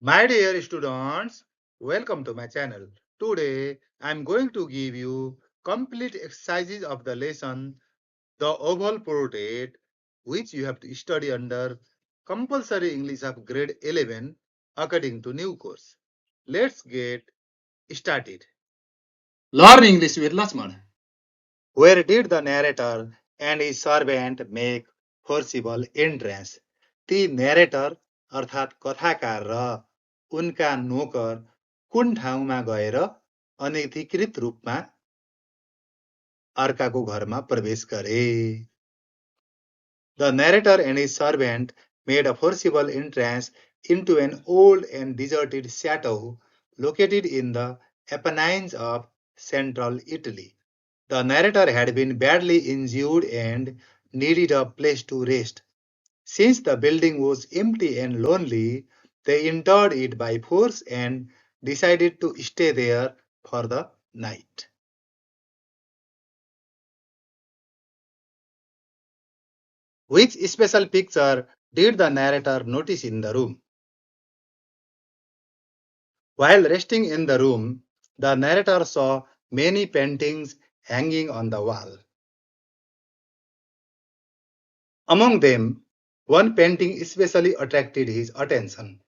My dear students, welcome to my channel. Today, I am going to give you complete exercises of the lesson The Oval Portrait, which you have to study under Compulsory English of grade 11 according to new course. Let's get started. Learn English with Lakshman. Where did the narrator and his servant make forcible entrance? ती narrator अर्थात् कथाकार र उनका नोकर कुन ठाउँमा गएर अनधिकृत रूपमा अर्काको घरमा प्रवेश गरे? The narrator and his servant made a forcible entrance into an old and deserted chateau located in the Apennines of central Italy. The narrator had been badly injured and needed a place to rest. Since the building was empty and lonely, they entered it by force and decided to stay there for the night. Which special picture did the narrator notice in the room? While resting in the room, the narrator saw many paintings hanging on the wall. Among them, one painting especially attracted his attention.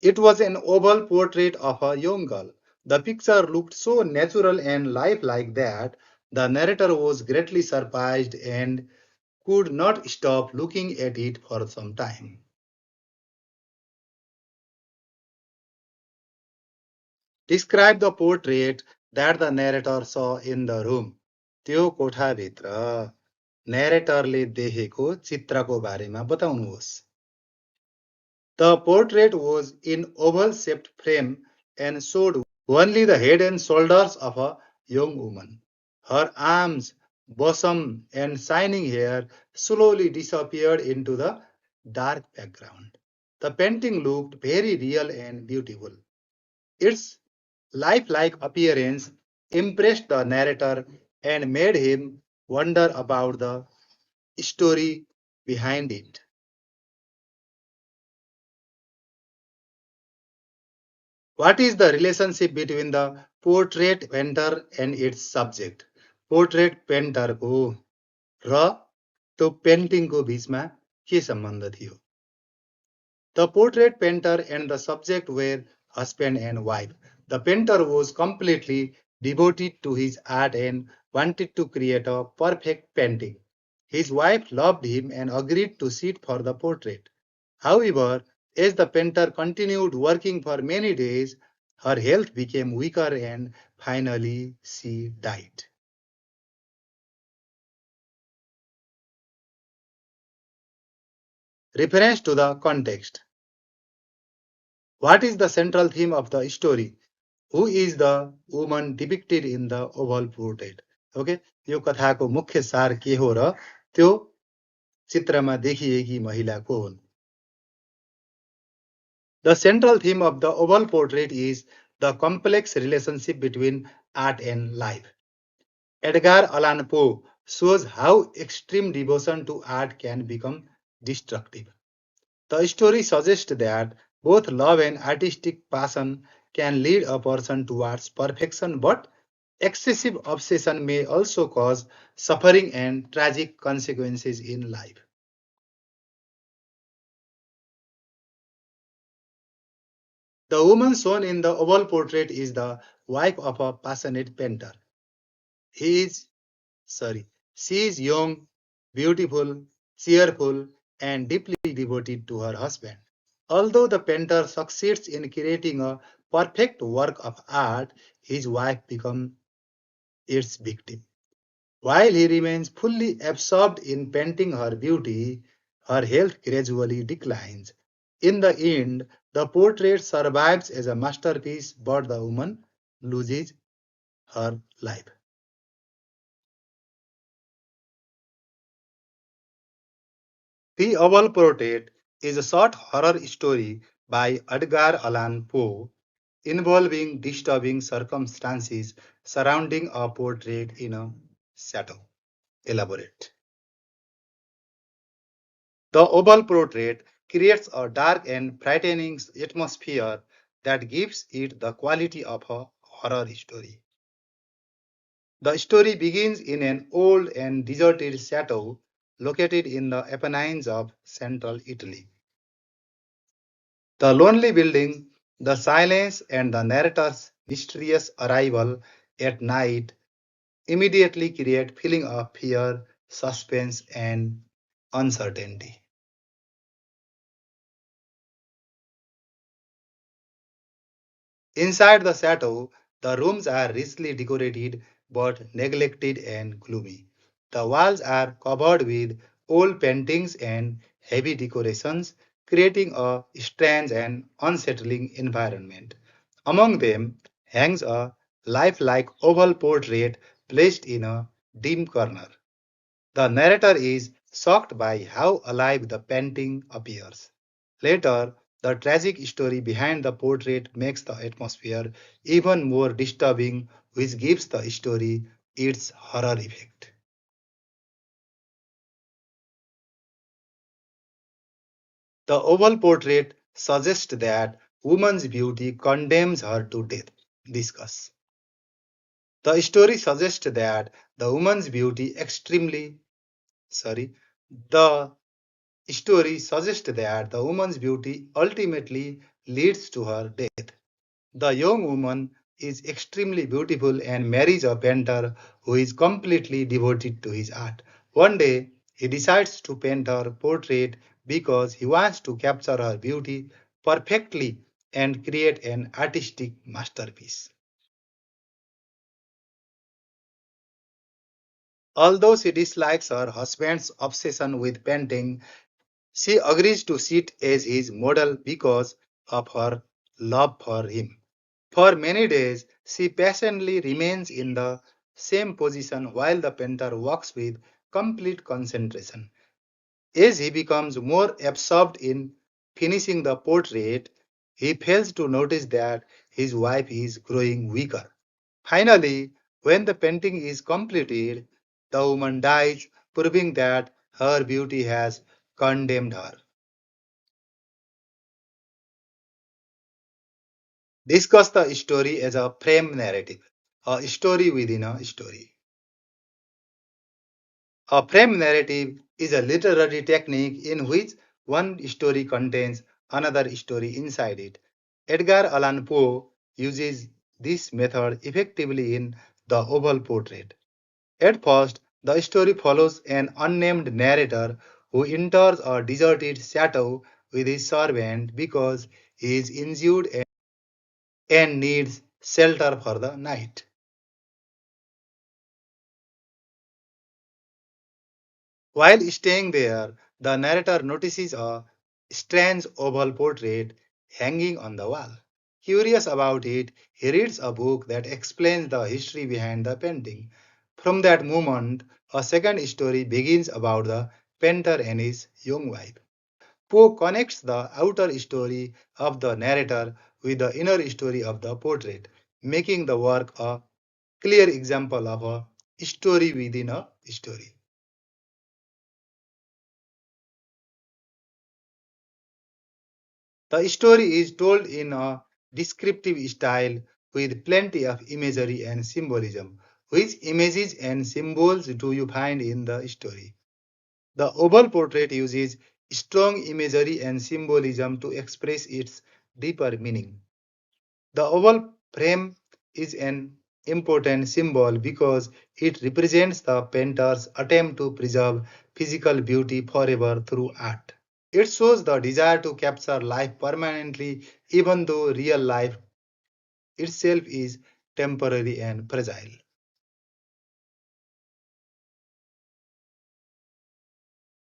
It was an oval portrait of a young girl. The picture looked so natural and lifelike that the narrator was greatly surprised and could not stop looking at it for some time. Describe the portrait that the narrator saw in the room. त्यो कोठाभित्र narratorले देखेको चित्रको बारेमा बताउनुहोस्. The portrait was in oval-shaped frame and showed only the head and shoulders of a young woman. Her arms, bosom, and shining hair slowly disappeared into the dark background. The painting looked very real and beautiful. Its lifelike appearance impressed the narrator and made him wonder about the story behind it. What is the relationship between the portrait painter and its subject? Portrait painter को र त्यो पेन्टिङको बीचमा के सम्बन्ध थियो? The portrait painter and the subject were husband and wife. The painter was completely devoted to his art and wanted to create a perfect painting. His wife loved him and agreed to sit for the portrait. However, as the painter continued working for many days, her health became weaker and finally she died. Reference to the context. What is the central theme of the story? Who is the woman depicted in the oval portrait? Okay, यो कथाको मुख्य सार के हो र त्यो चित्रमा देखिएकी महिला को हुन्? The central theme of the oval portrait is the complex relationship between art and life. Edgar Allan Poe shows how extreme devotion to art can become destructive. The story suggests that both love and artistic passion can lead a person towards perfection, but excessive obsession may also cause suffering and tragic consequences in life. The woman shown in the oval portrait is the wife of a passionate painter. He is, she is young, beautiful, cheerful, and deeply devoted to her husband. Although the painter succeeds in creating a perfect work of art, his wife becomes its victim. While he remains fully absorbed in painting her beauty, her health gradually declines. In the end, the portrait survives as a masterpiece, but the woman loses her life. The Oval Portrait is a short horror story by Edgar Allan Poe involving disturbing circumstances surrounding a portrait in a chateau. Elaborate. The Oval Portrait creates a dark and frightening atmosphere that gives it the quality of a horror story. The story begins in an old and deserted chateau located in the Apennines of central Italy. The lonely building, the silence, and the narrator's mysterious arrival at night immediately create feeling of fear, suspense, and uncertainty. Inside the chateau, the rooms are richly decorated but neglected and gloomy. The walls are covered with old paintings and heavy decorations, creating a strange and unsettling environment. Among them hangs a lifelike oval portrait placed in a dim corner. The narrator is shocked by how alive the painting appears. Later, the tragic story behind the portrait makes the atmosphere even more disturbing, which gives the story its horror effect. The oval portrait suggests that woman's beauty condemns her to death. Discuss. The story suggests that the woman's beauty extremely sorry the story suggests that the woman's beauty ultimately leads to her death. The young woman is extremely beautiful and marries a painter who is completely devoted to his art. One day, he decides to paint her portrait because he wants to capture her beauty perfectly and create an artistic masterpiece. Although she dislikes her husband's obsession with painting, she agrees to sit as his model because of her love for him. For many days, she patiently remains in the same position while the painter works with complete concentration. As he becomes more absorbed in finishing the portrait, he fails to notice that his wife is growing weaker. Finally, when the painting is completed, the woman dies, proving that her beauty has condemned her. Discuss the story as a frame narrative, a story within a story. A frame narrative is a literary technique in which one story contains another story inside it. Edgar Allan Poe uses this method effectively in The Oval Portrait. At first, the story follows an unnamed narrator who enters a deserted chateau with his servant because he is injured and needs shelter for the night. While staying there, the narrator notices a strange oval portrait hanging on the wall. Curious about it, he reads a book that explains the history behind the painting. From that moment, a second story begins about the painter and his young wife. Poe connects the outer story of the narrator with the inner story of the portrait, making the work a clear example of a story within a story. The story is told in a descriptive style with plenty of imagery and symbolism. Which images and symbols do you find in the story? The oval portrait uses strong imagery and symbolism to express its deeper meaning. The oval frame is an important symbol because it represents the painter's attempt to preserve physical beauty forever through art. It shows the desire to capture life permanently, even though real life itself is temporary and fragile.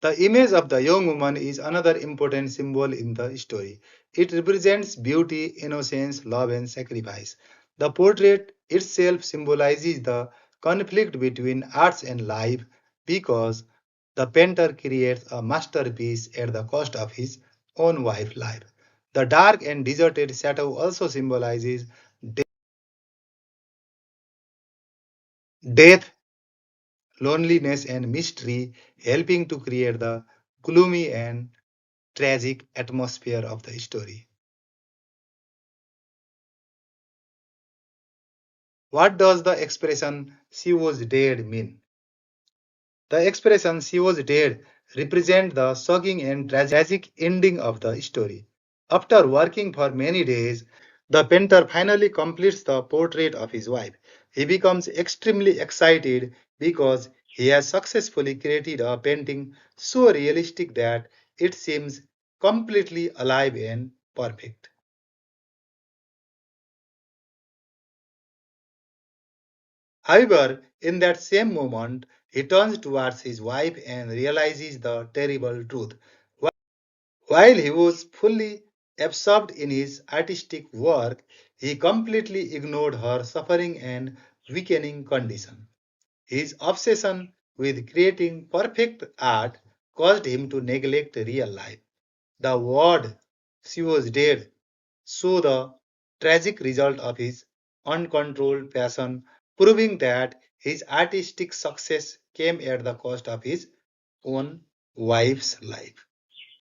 The image of the young woman is another important symbol in the story. It represents beauty, innocence, love, and sacrifice. The portrait itself symbolizes the conflict between arts and life because the painter creates a masterpiece at the cost of his own wife's life. The dark and deserted chateau also symbolizes death, loneliness, and mystery, helping to create the gloomy and tragic atmosphere of the story. What does the expression she was dead mean? The expression she was dead represents the shocking and tragic ending of the story. After working for many days, the painter finally completes the portrait of his wife. He becomes extremely excited because he has successfully created a painting so realistic that it seems completely alive and perfect. However, in that same moment, he turns towards his wife and realizes the terrible truth. While he was fully absorbed in his artistic work, he completely ignored her suffering and weakening condition. His obsession with creating perfect art caused him to neglect real life. The word she was dead saw the tragic result of his uncontrolled passion, proving that his artistic success came at the cost of his own wife's life.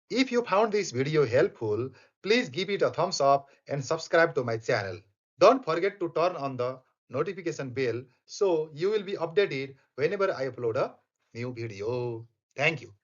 If you found this video helpful, please give it a thumbs up and subscribe to my channel. Don't forget to turn on the notification bell so you will be updated whenever I upload a new video. Thank you.